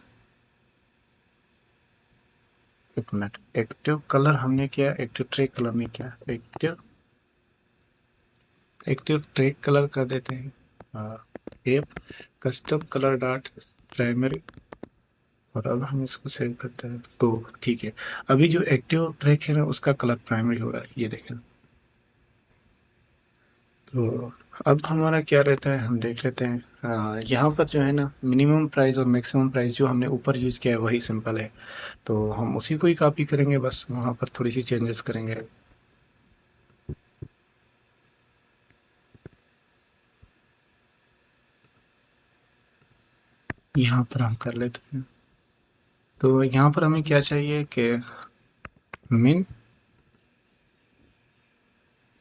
एक मिनट, एक्टिव कलर हमने किया, एक्टिव ट्रैक कलर नहीं किया, एक्टिव ट्रैक कलर कर देते हैं app custom colour dot primary. और अब हम इसको सेव करते हैं तो ठीक है। अभी जो एक्टिव ट्रैक है ना उसका कलर प्राइमरी हो रहा है, ये देखें। तो अब हमारा क्या रहता है हम देख लेते हैं। यहाँ पर जो है ना मिनिमम प्राइस और मैक्सिमम प्राइस जो हमने ऊपर यूज़ किया है वही सिंपल है, तो हम उसी को ही कॉपी करेंगे, बस वहाँ पर थोड़ी सी चेंजेस करेंगे। यहाँ पर हम कर लेते हैं। तो यहाँ पर हमें क्या चाहिए कि मिन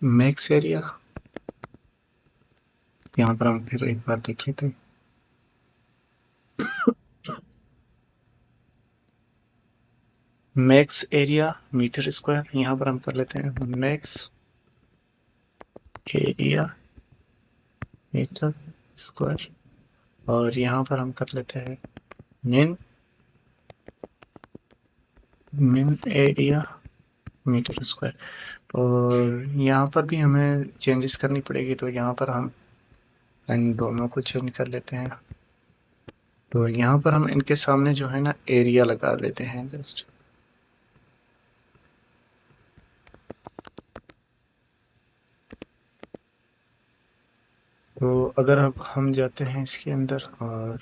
मैक्स एरिया, यहाँ पर हम फिर एक बार देख लेते हैं। मैक्स एरिया मीटर स्क्वायर, यहाँ पर हम कर लेते हैं मैक्स एरिया मीटर स्क्वायर। और यहाँ पर हम कर लेते हैं मिन मिन एरिया मीटर स्क्वायर। और यहाँ पर भी हमें चेंजेस करनी पड़ेगी, तो यहाँ पर हम इन दोनों को चेंज कर लेते हैं। तो यहाँ पर हम इनके सामने जो है ना एरिया लगा लेते हैं जस्ट। तो अगर अब हम जाते हैं इसके अंदर और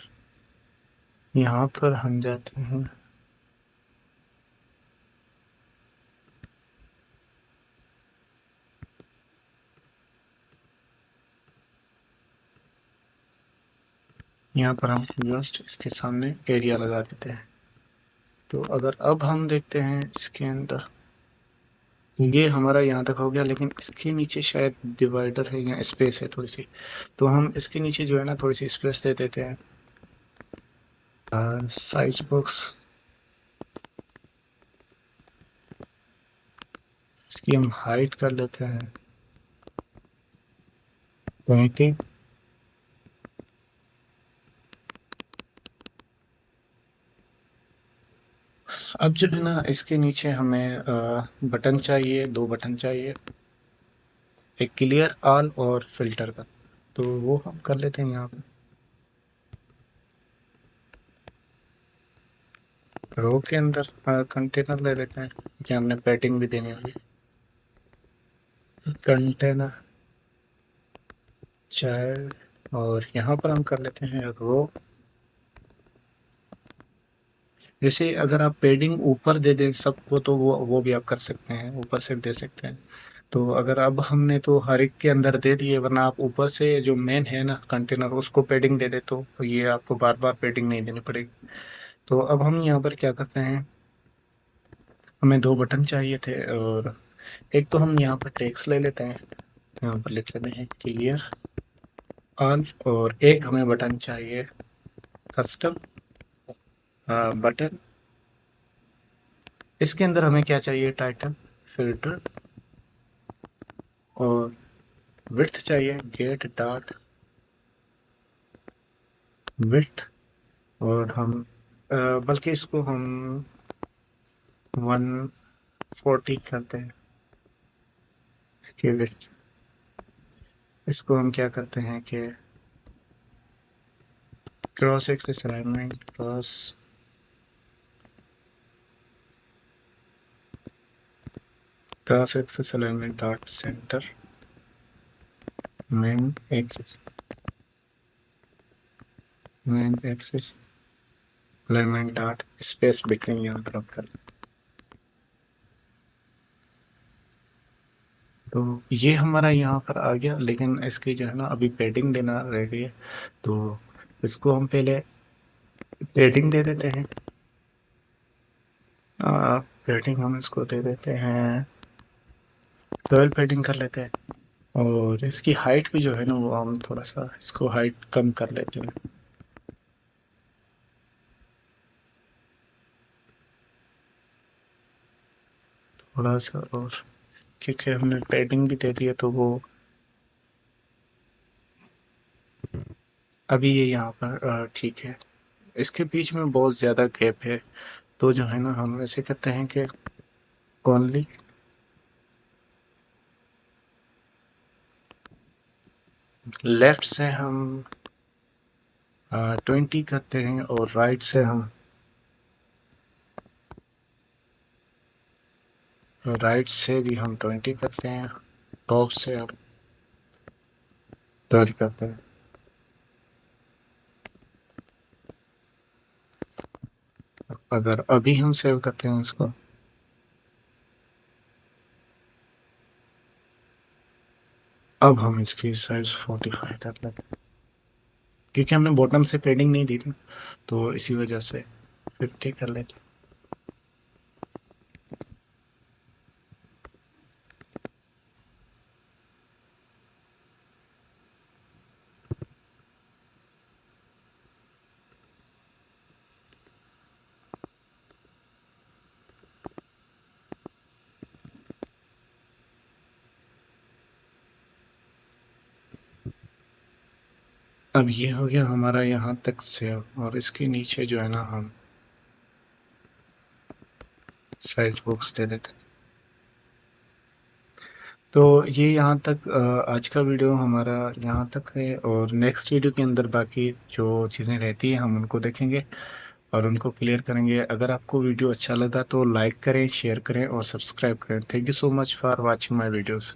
यहाँ पर हम जाते हैं यहाँ पर हम जस्ट इसके सामने एरिया लगा देते हैं। तो अगर अब हम देखते हैं इसके अंदर, ये हमारा यहाँ तक हो गया, लेकिन इसके नीचे शायद डिवाइडर है या स्पेस है थोड़ी सी, तो हम इसके नीचे जो है ना थोड़ी सी स्पेस दे देते हैं। साइज बॉक्स इसकी हम हाइट कर लेते हैं 20। अब जो है ना इसके नीचे हमें बटन चाहिए, दो बटन चाहिए, एक क्लियर ऑल और फिल्टर का। तो वो हम कर लेते हैं यहाँ पर रो के अंदर कंटेनर ले लेते हैं कि हमने पैडिंग भी देनी होगी। कंटेनर चाइल्ड, और यहाँ पर हम कर लेते हैं रो। जैसे अगर आप पेडिंग ऊपर दे दें सबको तो वो भी आप कर सकते हैं, ऊपर से दे सकते हैं। तो अगर अब हमने तो हर एक के अंदर दे दिए, वरना आप ऊपर से जो मेन है ना कंटेनर उसको पेडिंग दे दे तो ये आपको बार बार पेडिंग नहीं देनी पड़ेगी। तो अब हम यहाँ पर क्या करते हैं, हमें दो बटन चाहिए थे, और एक तो हम यहाँ पर टेक्स्ट ले लेते हैं, यहाँ पर लिख लेते हैं क्लियर ऑल, और एक हमें बटन चाहिए कस्टम बटन। इसके अंदर हमें क्या चाहिए, टाइटल, फिल्टर, और विड्थ चाहिए गेट डॉट विड्थ। और हम बल्कि इसको हम 140 करते हैं इसकी विड्थ। इसको हम क्या करते हैं कि cross axis alignment cross trans axis alignment dot centre main axis alignment dot space between यहाँ पर आप कर। तो ये हमारा यहाँ पर आ गया, लेकिन इसकी जो है ना अभी पेडिंग देना रह गई है, तो इसको हम पहले पेडिंग दे देते हैं। पेडिंग हम इसको दे देते हैं 12 पेडिंग कर लेते हैं, और इसकी हाइट भी जो है ना वो हम थोड़ा सा इसको हाइट कम कर लेते हैं। थोड़ा सा, और क्योंकि हमने पेडिंग भी दे दी है तो वो अभी ये यहाँ पर ठीक है। इसके बीच में बहुत ज़्यादा गैप है, तो जो है ना हम ऐसे करते हैं कि ओनली लेफ्ट से हम 20 करते हैं, और राइट से हम भी हम 20 करते हैं, टॉप से हम 12 करते हैं। अगर अभी हम सेव करते हैं इसको, अब हम इसकी साइज 45 कर लेते हैं, क्योंकि हमने बॉटम से पेडिंग नहीं दी थी, तो इसी वजह से 50 कर लेते हैं। अब ये हो गया हमारा यहाँ तक सेव, और इसके नीचे जो है ना हम साइज बॉक्स दे देते हैं। तो ये यहाँ तक आज का वीडियो हमारा यहाँ तक है, और नेक्स्ट वीडियो के अंदर बाकी जो चीज़ें रहती हैं हम उनको देखेंगे और उनको क्लियर करेंगे। अगर आपको वीडियो अच्छा लगा तो लाइक करें, शेयर करें और सब्सक्राइब करें। Thank you so much for watching my videos.